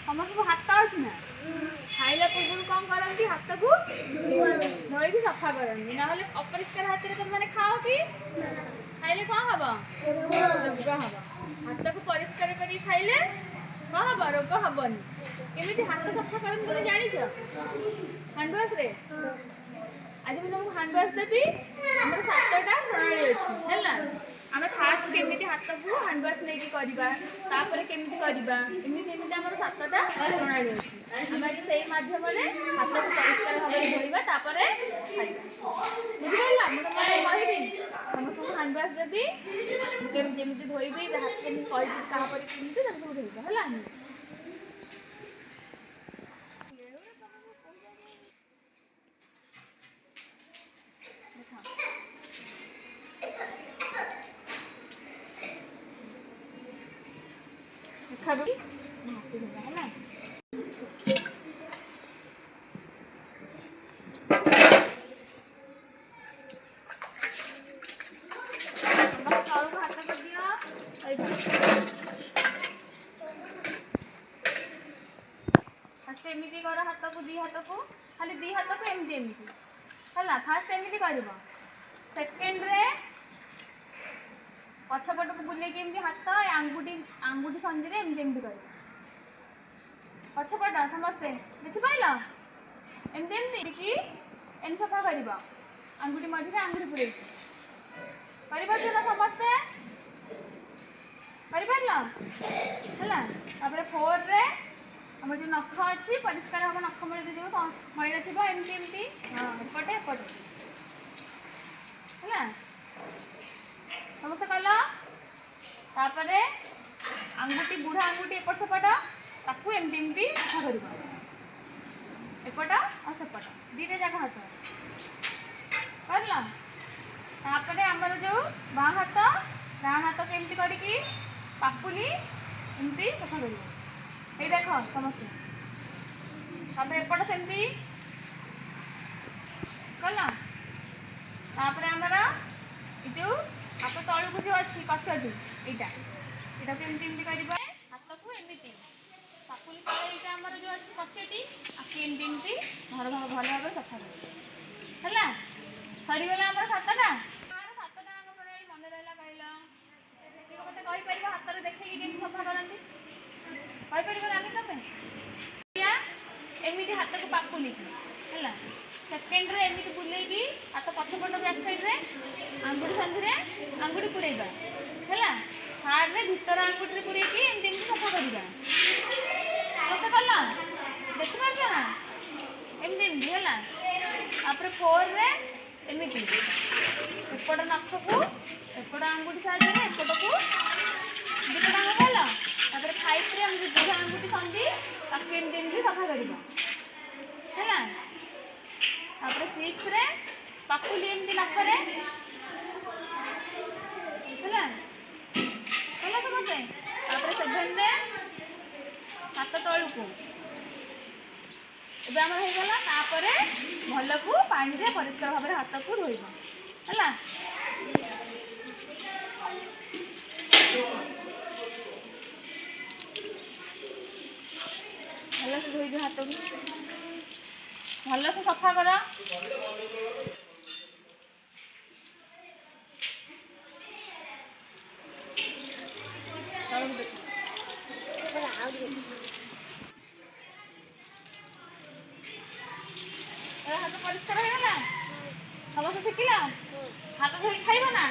ସମସ୍ତଙ୍କୁ ହାତ ଅଛି ନା? ଖାଇଲା ପୂର୍ବରୁ କ'ଣ କରନ୍ତି? ହାତକୁ ଧୋଇକି ସଫା କରନ୍ତି, ନହେଲେ ଅପରିଷ୍କାର ହାତରେ ତମେ ଖାଅ କି? ଖାଇଲେ କ'ଣ ହବ? ରୋଗ ହବ। ହାତକୁ ପରିଷ୍କାର କରି ଖାଇଲେ କ'ଣ ହବ? ରୋଗ ହବନି। କେମିତି ହାତ ସଫା କରନ୍ତି ତମେ ଜାଣିଛ? ହ୍ୟାଣ୍ଡ ୱାଶରେ। ଆଜି ମୁଁ ତମକୁ ହ୍ୟାଣ୍ଡ ୱାଶ ଦେବି। ଆମର 7ଟା ପ୍ରଣାଳୀ ଅଛି ହେଲା। ଆମେ ଫାଷ୍ଟ କେମିତି ହାତକୁ ହ୍ୟାଣ୍ଡ ୱାଶ ନେଇକି କରିବା, ତାପରେ କେମିତି କରିବା, ଏମିତି ଆମର 7ଟା ପ୍ରଣାଳୀ ଅଛି। ଆମେ ଆଜି ସେଇ ମାଧ୍ୟମରେ ହାତକୁ ପରିଷ୍କାର ଭାବରେ ଧୋଇବା, ତାପରେ ଖାଇବା। ବୁଝିପାରିଲା? ମୁଁ ତମକୁ କହିବି, ସମସ୍ତଙ୍କୁ ହ୍ୟାଣ୍ଡ ୱାଶ ଦେବି, ଯେମିତି ଧୋଇବି, ହାତ କେମିତି କହିବି କାହାପରେ କେମିତି ତାକୁ ସବୁ ଧୋଇବ ହେଲା। ଖାଇବି ହେଲା। ତଳକୁ ହାତ କରିଦିଅ। ଫାଷ୍ଟ ଏମିତି କର, ହାତକୁ ଦି ହାତକୁ ଖାଲି ଦି ହାତକୁ ଏମିତି ହେଲା। ଫାଷ୍ଟ ଏମିତି କରିବ। ସେକେଣ୍ଡରେ ପଛପଟକୁ ବୁଲେଇକି ଏମିତି ହାତ ଆଙ୍ଗୁଠି ସନ୍ଧିରେ ଏମିତି କରିବ। ପଛପଟ ସମସ୍ତେ ଦେଖିପାରିଲ? ଏମିତି ସଫା କରିବ। ଆଙ୍ଗୁଠି ମଝିରେ ଆଙ୍ଗୁଠି ପୁରେଇକି କରିପାରୁଛ ନା ସମସ୍ତେ? କରିପାରିଲ ହେଲା। ତାପରେ 4ରେ ଆମର ଯେଉଁ ନଖ ଅଛି ପରିଷ୍କାର ହେବ। ନଖ ମୂଳରେ ଯେଉଁ ମଇଳା ଥିବ ଏମିତି ଏପଟେ ହେଲା। ସମସ୍ତେ କଲ। ତାପରେ ଆଙ୍ଗୁଠି ବୁଢ଼ା ଆଙ୍ଗୁଠି ଏପଟ ସେପଟ ତାକୁ ଏମିତି ସଫା କରିବ। ଏପଟ ଆଉ ସେପଟ ଦୁଇଟା ଯାକ ହାତ କରିଲ। ତାପରେ ଆମର ଯେଉଁ ବାଁ ହାତକୁ ଏମିତି କରିକି ପାପୁଲି ଏମିତି ସଫା କରିବ। ଏଇ ଦେଖ ସମସ୍ତେ। ତାପରେ ଏପଟ ସେମିତି କଲ। ତାପରେ ଆମର ଏ ଯେଉଁ ହାତ ତଳକୁ ଯେଉଁ ଅଛି କଚଟି ଏଇଟାକୁ ଏମିତି କରିବ। ହାତକୁ ଏମିତି ପାପୁଲି ତଳେ ଏଇଟା ଆମର ଯେଉଁ ଅଛି କଚଟି, ଆକୁ ଏମିତି ଭଲ ଭାବରେ ସଫା କରିବ ହେଲା। ସରିଗଲା ଆମର 7ଟା। 7ଟା ଆଗ ପ୍ରଣାଳୀ ମନେ ରହିଲା କହିଲ? ମୋତେ କହିପାରିବ ହାତରେ ଦେଖେଇକି କେମିତି ସଫା କରନ୍ତି? କହିପାରିବ ରାନୀ ତମେ? ଏମିତି ହାତକୁ ପାପୁଲି ହେଲା। ସେକେଣ୍ଡରେ ଏମିତି ବୁଲେଇକି ହାତ ପଛପଟ ବ୍ୟାକ୍ ସାଇଡ଼୍ରେ ଆଙ୍ଗୁଠି ସନ୍ଧିରେ ଆଙ୍ଗୁଠି ପୁରେଇବା ହେଲା। ଥାର୍ଡ଼ରେ ଭିତର ଆଙ୍ଗୁଠିରେ ପୁରେଇକି ଏମିତି ସଫା କରିବା। କେତେ କଲ? ଦେଖିପାରୁଛ ନା? ଏମିତି ହେଲା। ତାପରେ 4ରେ ଏମିତି ଏପଟ ନଖକୁ ଏପଟ ଆଙ୍ଗୁଠି ସାହାଯ୍ୟରେ ଏପଟକୁ ଦୁଇଟା କଲ। ତାପରେ 5ରେ ଏମିତି ବୁଢ଼ା ଆଙ୍ଗୁଠି ସନ୍ଧି ତାକୁ ଏମିତି ସଫା କରିବ ହେଲା। ତାପରେ 6ରେ ପାପୁଲି ଏମିତି ନାକରେ ହେଲା। କଲ ସମସ୍ତେ। ତାପରେ 7ରେ ହାତ ତଳକୁ ଏବେ ଆମର ହେଇଗଲା। ତାପରେ ଭଲକୁ ପାଣିରେ ପରିଷ୍କାର ଭାବରେ ହାତକୁ ଧୋଇବ ହେଲା। ଭଲସେ ଧୋଇଦିଅ ହାତକୁ, ଭଲସେ ସଫା କର। ହାତ ପରିଷ୍କାର ହେଇଗଲା। ସମସ୍ତେ ଶିଖିଲ? ହାତ ଧୋଇ ଖାଇବ ନା?